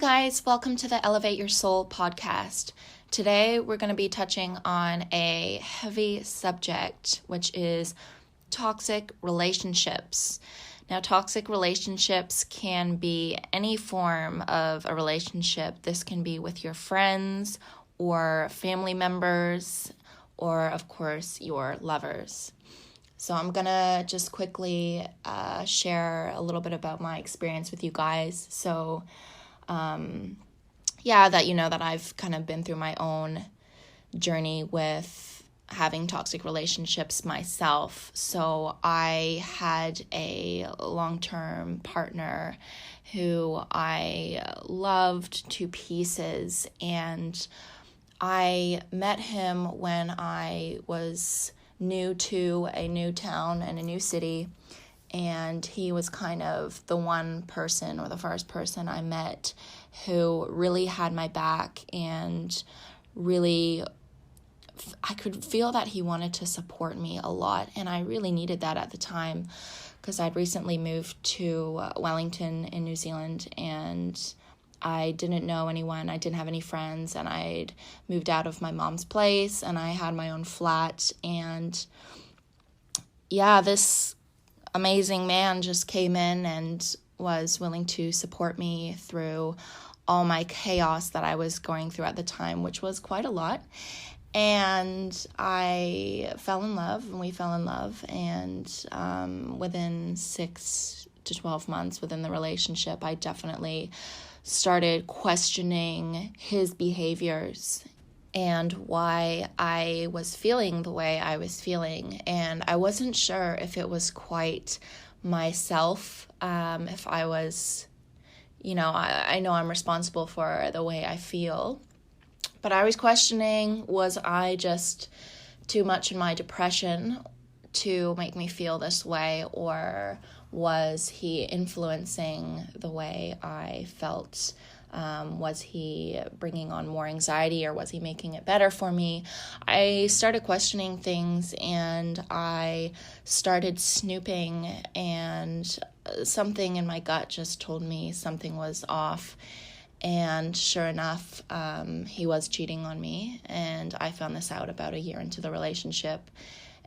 guys, welcome to the Elevate Your Soul podcast. Today we're going to be touching on a heavy subject, which is toxic relationships. Now, toxic relationships can be any form of a relationship. This can be with your friends or family members or, of course, your lovers. So I'm going to just quickly share a little bit about my experience with you guys. So, that you know that I've kind of been through my own journey with having toxic relationships myself. So I had a long-term partner who I loved to pieces, and I met him when I was new to a new town and a new city, and he was kind of the one person or the first person I met who really had my back, and really I could feel that he wanted to support me a lot, and I really needed that at the time because I'd recently moved to Wellington in New Zealand, and I didn't know anyone, I didn't have any friends, and I'd moved out of my mom's place, and I had my own flat, and this amazing man just came in and was willing to support me through all my chaos that I was going through at the time, which was quite a lot. And I fell in love, and we fell in love, and within 6 to 12 months within the relationship, I definitely started questioning his behaviors and why I was feeling the way I was feeling. And I wasn't sure if it was quite myself, if I was, I know I'm responsible for the way I feel, but I was questioning, was I just too much in my depression to make me feel this way, or was he influencing the way I felt? Was he bringing on more anxiety, or was he making it better for me? I started questioning things, and I started snooping, and something in my gut just told me something was off. And sure enough, he was cheating on me, and I found this out about a year into the relationship.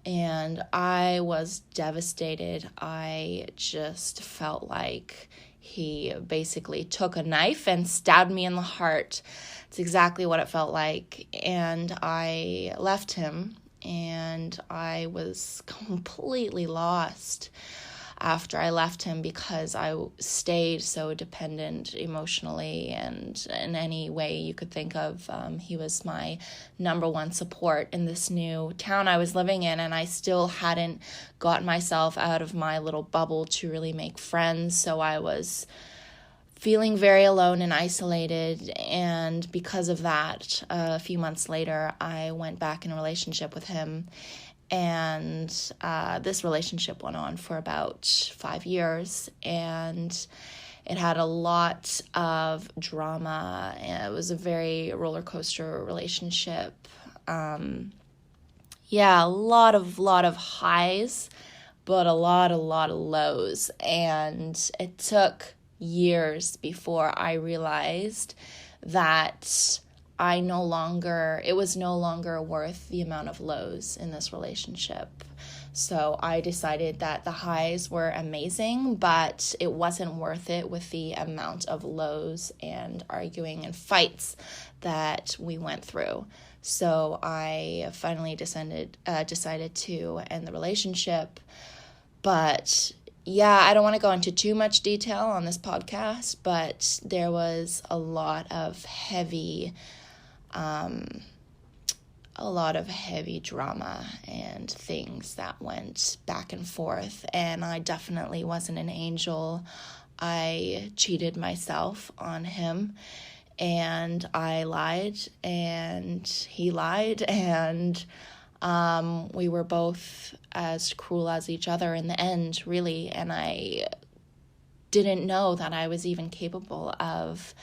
And I was devastated. I just felt like he basically took a knife and stabbed me in the heart. It's exactly what it felt like. And I left him, and I was completely lost after I left him because I stayed so dependent emotionally and in any way you could think of. He was my number one support in this new town I was living in, and I still hadn't gotten myself out of my little bubble to really make friends, so I was feeling very alone and isolated. And because of that, a few months later, I went back in a relationship with him. And this relationship went on for about 5 years, and it had a lot of drama, and it was a very roller coaster relationship. A lot of highs, but a lot of lows. And it took years before I realized that it was no longer worth the amount of lows in this relationship. So I decided that the highs were amazing, but it wasn't worth it with the amount of lows and arguing and fights that we went through. So I finally decided to end the relationship. But I don't want to go into too much detail on this podcast, but there was a lot of heavy drama and things that went back and forth, and I definitely wasn't an angel. I cheated myself on him, and I lied, and he lied, and we were both as cruel as each other in the end, really, and I didn't know that I was even capable of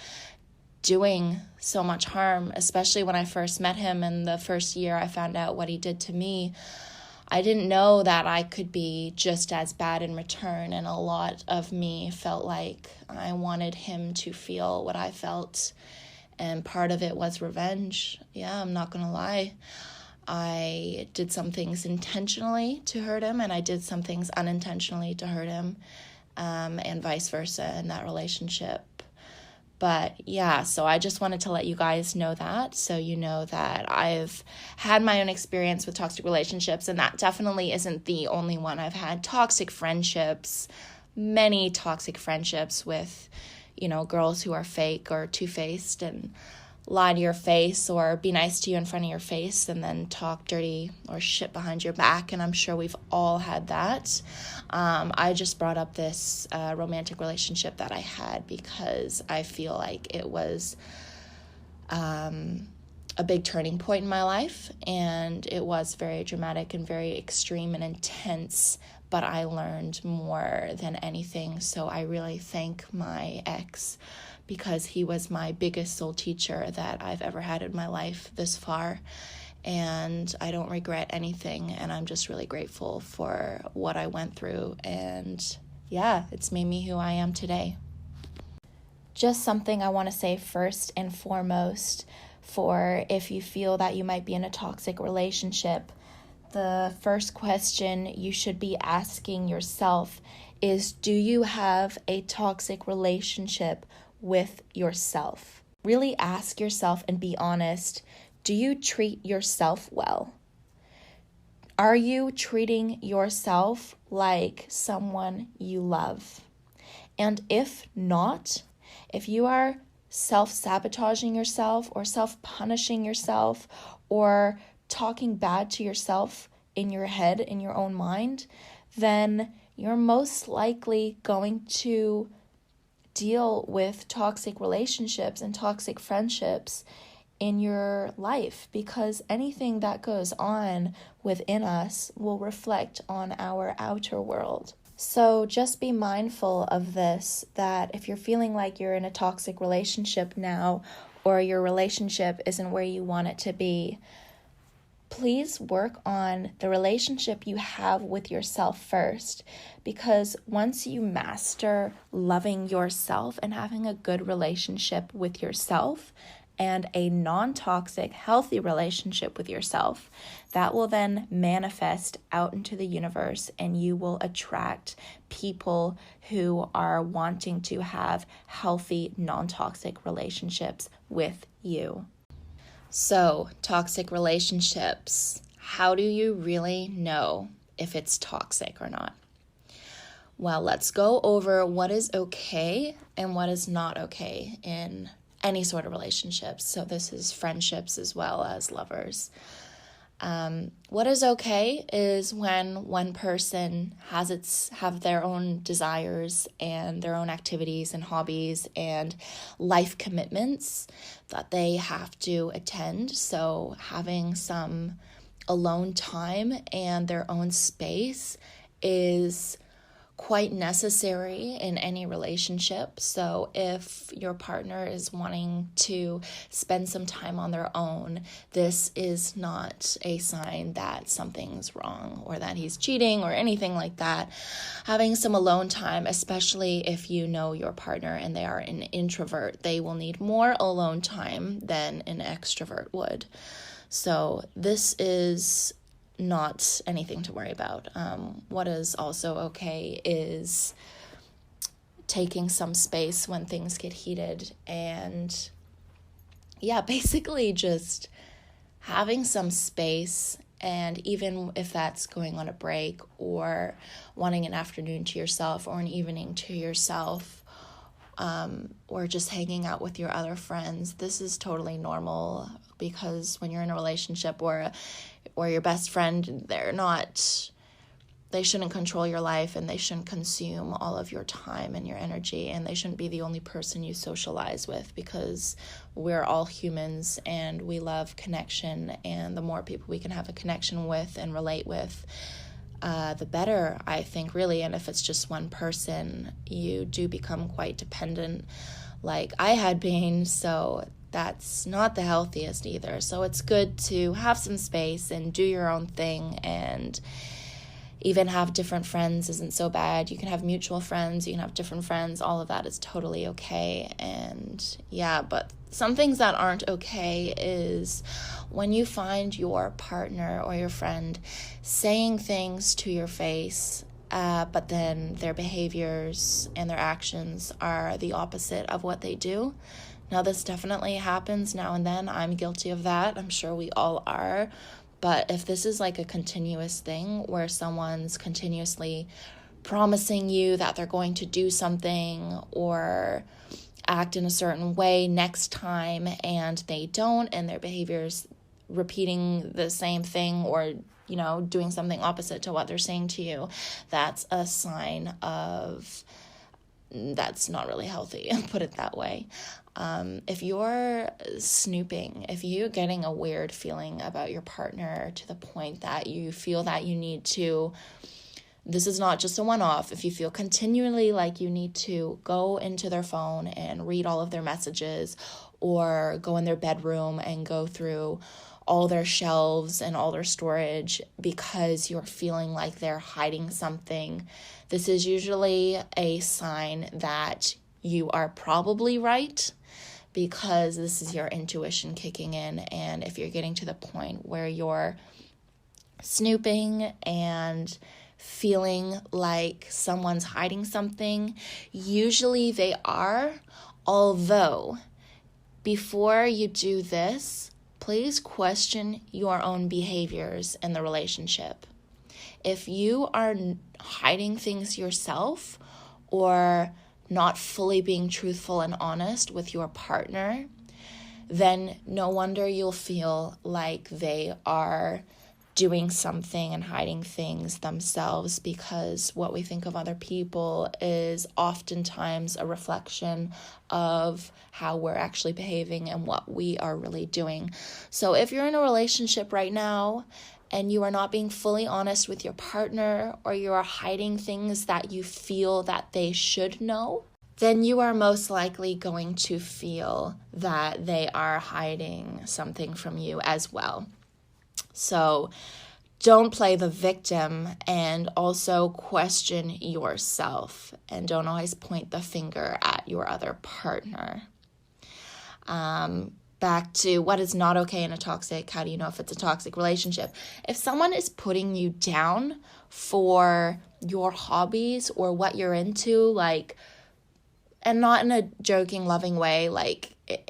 doing so much harm, especially when I first met him, and the first year I found out what he did to me. I didn't know that I could be just as bad in return, and a lot of me felt like I wanted him to feel what I felt, and part of it was revenge. Yeah, I'm not gonna lie. I did some things intentionally to hurt him, and I did some things unintentionally to hurt him, and vice versa in that relationship. But yeah, so I just wanted to let you guys know that, so you know that I've had my own experience with toxic relationships, and that definitely isn't the only one. I've had toxic friendships, many toxic friendships with, girls who are fake or two-faced and lie to your face or be nice to you in front of your face and then talk dirty or shit behind your back, and I'm sure we've all had that. I just brought up this romantic relationship that I had because I feel like it was a big turning point in my life, and it was very dramatic and very extreme and intense, but I learned more than anything. So I really thank my ex, because he was my biggest soul teacher that I've ever had in my life this far, and I don't regret anything, and I'm just really grateful for what I went through, and yeah, it's made me who I am today. Just something I want to say first and foremost, for if you feel that you might be in a toxic relationship, the first question you should be asking yourself is, do you have a toxic relationship with yourself? Really ask yourself and be honest. Do you treat yourself well? Are you treating yourself like someone you love? And if not, if you are self-sabotaging yourself or self-punishing yourself or talking bad to yourself in your head, in your own mind, then you're most likely going to deal with toxic relationships and toxic friendships in your life, because anything that goes on within us will reflect on our outer world. So just be mindful of this, that if you're feeling like you're in a toxic relationship now, or your relationship isn't where you want it to be, please work on the relationship you have with yourself first, because once you master loving yourself and having a good relationship with yourself and a non-toxic, healthy relationship with yourself, that will then manifest out into the universe, and you will attract people who are wanting to have healthy, non-toxic relationships with you. So, toxic relationships. How do you really know if it's toxic or not? Well, let's go over what is okay and what is not okay in any sort of relationships. So this is friendships as well as lovers. What is okay is when one person have their own desires and their own activities and hobbies and life commitments that they have to attend. So having some alone time and their own space is quite necessary in any relationship. So if your partner is wanting to spend some time on their own, this is not a sign that something's wrong or that he's cheating or anything like that. Having some alone time, especially if you know your partner and they are an introvert, they will need more alone time than an extrovert would. So this is not anything to worry about. What is also okay is taking some space when things get heated, and basically just having some space. And even if that's going on a break or wanting an afternoon to yourself or an evening to yourself, or just hanging out with your other friends, this is totally normal, because when you're in a relationship or your best friend, they shouldn't control your life, and they shouldn't consume all of your time and your energy, and they shouldn't be the only person you socialize with, because we're all humans and we love connection, and the more people we can have a connection with and relate with, the better, I think, really. And if it's just one person, you do become quite dependent, like I had been. So that's not the healthiest either. So it's good to have some space and do your own thing, and even have different friends isn't so bad. You can have mutual friends, you can have different friends, all of that is totally okay. And yeah, but some things that aren't okay is when you find your partner or your friend saying things to your face, but then their behaviors and their actions are the opposite of what they do. Now, this definitely happens now and then. I'm guilty of that. I'm sure we all are. But if this is like a continuous thing where someone's continuously promising you that they're going to do something or act in a certain way next time and they don't, and their behavior's repeating the same thing or, doing something opposite to what they're saying to you, that's a sign of that's not really healthy, put it that way. If you're snooping, if you're getting a weird feeling about your partner to the point that you feel that you need to, this is not just a one-off, if you feel continually like you need to go into their phone and read all of their messages, or go in their bedroom and go through all their shelves and all their storage because you're feeling like they're hiding something, this is usually a sign that you are probably right, because this is your intuition kicking in. And if you're getting to the point where you're snooping and feeling like someone's hiding something, usually they are. Although, before you do this, please question your own behaviors in the relationship. If you are hiding things yourself or not fully being truthful and honest with your partner, then no wonder you'll feel like they are doing something and hiding things themselves, because what we think of other people is oftentimes a reflection of how we're actually behaving and what we are really doing. So if you're in a relationship right now and you are not being fully honest with your partner, or you are hiding things that you feel that they should know, then you are most likely going to feel that they are hiding something from you as well. So don't play the victim, and also question yourself, and don't always point the finger at your other partner. Back to what is not okay in a toxic, how do you know if it's a toxic relationship? If someone is putting you down for your hobbies or what you're into, and not in a joking, loving way,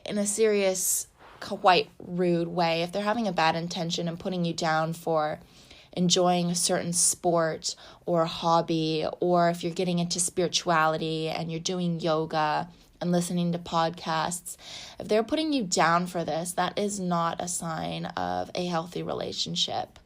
in a serious, quite rude way, if they're having a bad intention and putting you down for enjoying a certain sport or hobby, or if you're getting into spirituality and you're doing yoga and listening to podcasts, if they're putting you down for this, that is not a sign of a healthy relationship.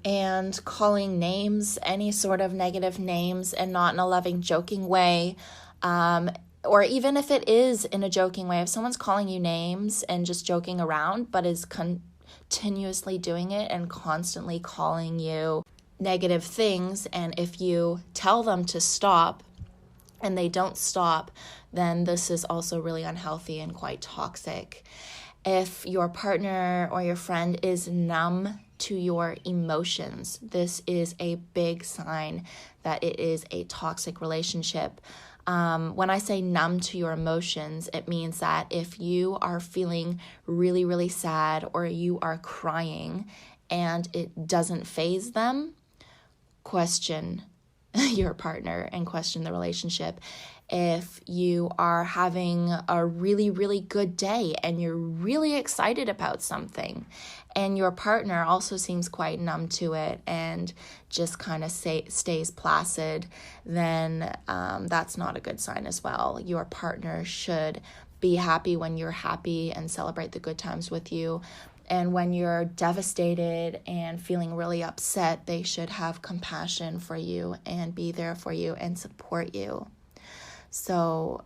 And calling names, any sort of negative names, and not in a loving, joking way, or even if it is in a joking way, if someone's calling you names and just joking around, but is continuously doing it and constantly calling you negative things, and if you tell them to stop and they don't stop, then this is also really unhealthy and quite toxic. If your partner or your friend is numb to your emotions, this is a big sign that it is a toxic relationship. When I say numb to your emotions, it means that if you are feeling really, really sad, or you are crying and it doesn't faze them, question your partner and question the relationship. If you are having a really, really good day and you're really excited about something, and your partner also seems quite numb to it and just kind of stays placid, then that's not a good sign as well. Your partner should be happy when you're happy and celebrate the good times with you. And when you're devastated and feeling really upset, they should have compassion for you and be there for you and support you. So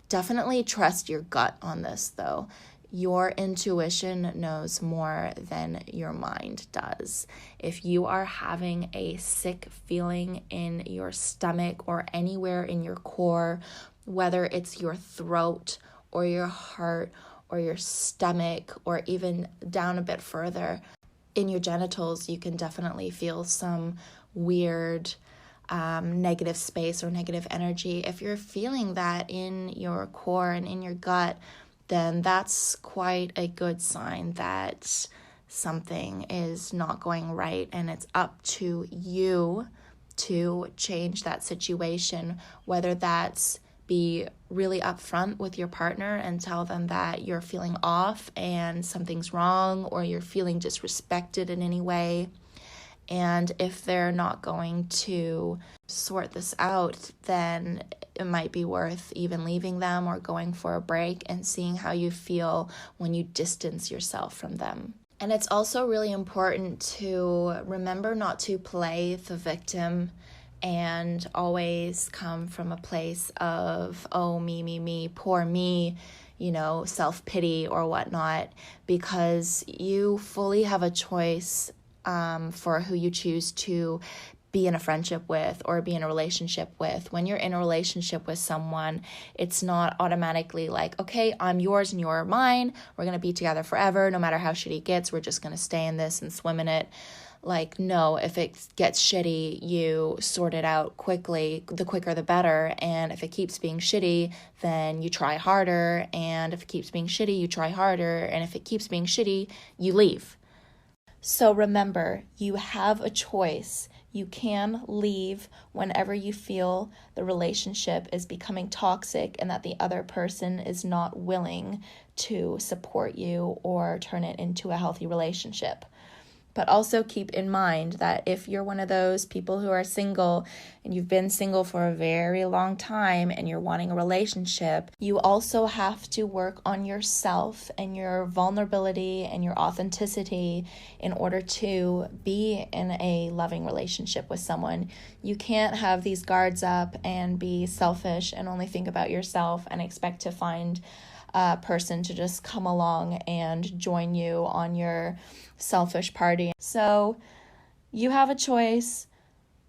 definitely trust your gut on this, though. Your intuition knows more than your mind does. If you are having a sick feeling in your stomach or anywhere in your core, whether it's your throat or your heart or your stomach, or even down a bit further in your genitals, you can definitely feel some weird negative space or negative energy. If you're feeling that in your core and in your gut, then that's quite a good sign that something is not going right, and it's up to you to change that situation, whether that's be really upfront with your partner and tell them that you're feeling off and something's wrong, or you're feeling disrespected in any way. And if they're not going to sort this out, then it might be worth even leaving them or going for a break and seeing how you feel when you distance yourself from them. And it's also really important to remember not to play the victim and always come from a place of, oh, me, poor me, self-pity or whatnot, because you fully have a choice for who you choose to be in a friendship with or be in a relationship with. When you're in a relationship with someone, it's not automatically like, okay, I'm yours and you're mine. We're going to be together forever. No matter how shitty it gets, we're just going to stay in this and swim in it. Like, no, if it gets shitty, you sort it out quickly. The quicker, the better. And if it keeps being shitty, then you try harder. And if it keeps being shitty, you try harder. And if it keeps being shitty, you leave. So remember, you have a choice. You can leave whenever you feel the relationship is becoming toxic and that the other person is not willing to support you or turn it into a healthy relationship. But also keep in mind that if you're one of those people who are single and you've been single for a very long time and you're wanting a relationship, you also have to work on yourself and your vulnerability and your authenticity in order to be in a loving relationship with someone. You can't have these guards up and be selfish and only think about yourself and expect to find a person to just come along and join you on your selfish party. So you have a choice.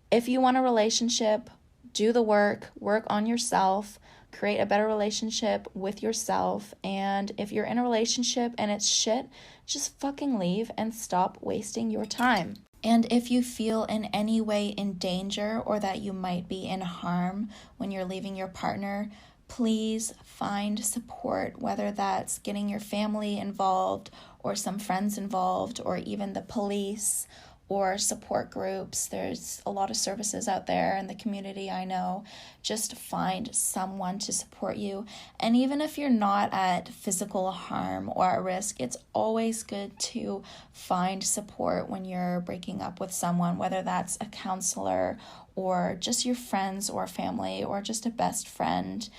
If you want a relationship, do the work on yourself, create a better relationship with yourself. And if you're in a relationship and it's shit, just fucking leave and stop wasting your time. And if you feel in any way in danger or that you might be in harm when you're leaving your partner, please find support, whether that's getting your family involved or some friends involved or even the police or support groups. There's a lot of services out there in the community, I know. Just find someone to support you. And even if you're not at physical harm or at risk, it's always good to find support when you're breaking up with someone, whether that's a counselor or just your friends or family or just a best friend.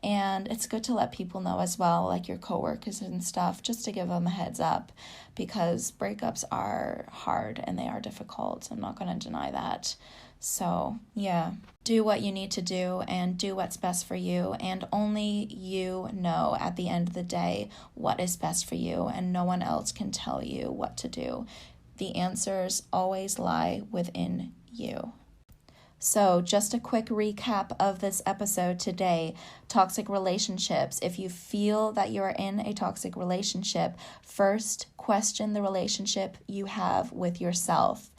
And it's good to let people know as well, like your coworkers and stuff, just to give them a heads up, because breakups are hard and they are difficult. I'm not going to deny that. So yeah, do what you need to do and do what's best for you. And only you know at the end of the day what is best for you, and no one else can tell you what to do. The answers always lie within you. So just a quick recap of this episode today. Toxic relationships. If you feel that you are in a toxic relationship, first question the relationship you have with yourself.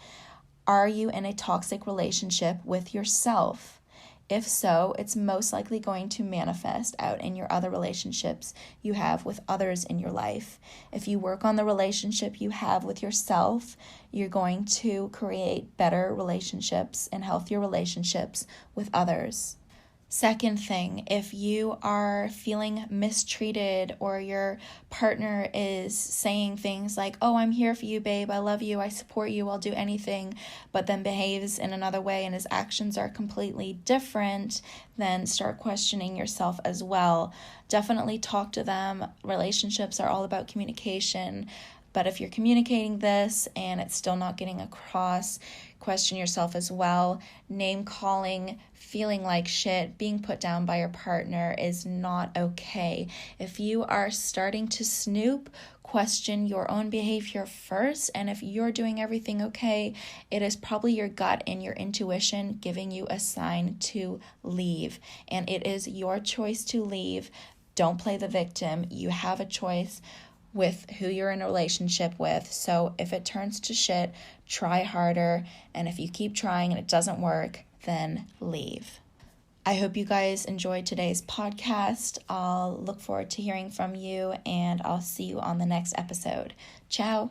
Are you in a toxic relationship with yourself? If so, it's most likely going to manifest out in your other relationships you have with others in your life. If you work on the relationship you have with yourself, you're going to create better relationships and healthier relationships with others. Second thing, if you are feeling mistreated or your partner is saying things like, oh, I'm here for you, babe, I love you, I support you, I'll do anything, but then behaves in another way and his actions are completely different, then start questioning yourself as well. Definitely talk to them. Relationships are all about communication. But if you're communicating this and it's still not getting across, question yourself as well. Name calling, feeling like shit, being put down by your partner is not okay. If you are starting to snoop, question your own behavior first. And if you're doing everything okay, it is probably your gut and your intuition giving you a sign to leave. And it is your choice to leave. Don't play the victim. You have a choice with who you're in a relationship with. So if it turns to shit, try harder. And if you keep trying and it doesn't work, then leave. I hope you guys enjoyed today's podcast. I'll look forward to hearing from you, and I'll see you on the next episode. Ciao.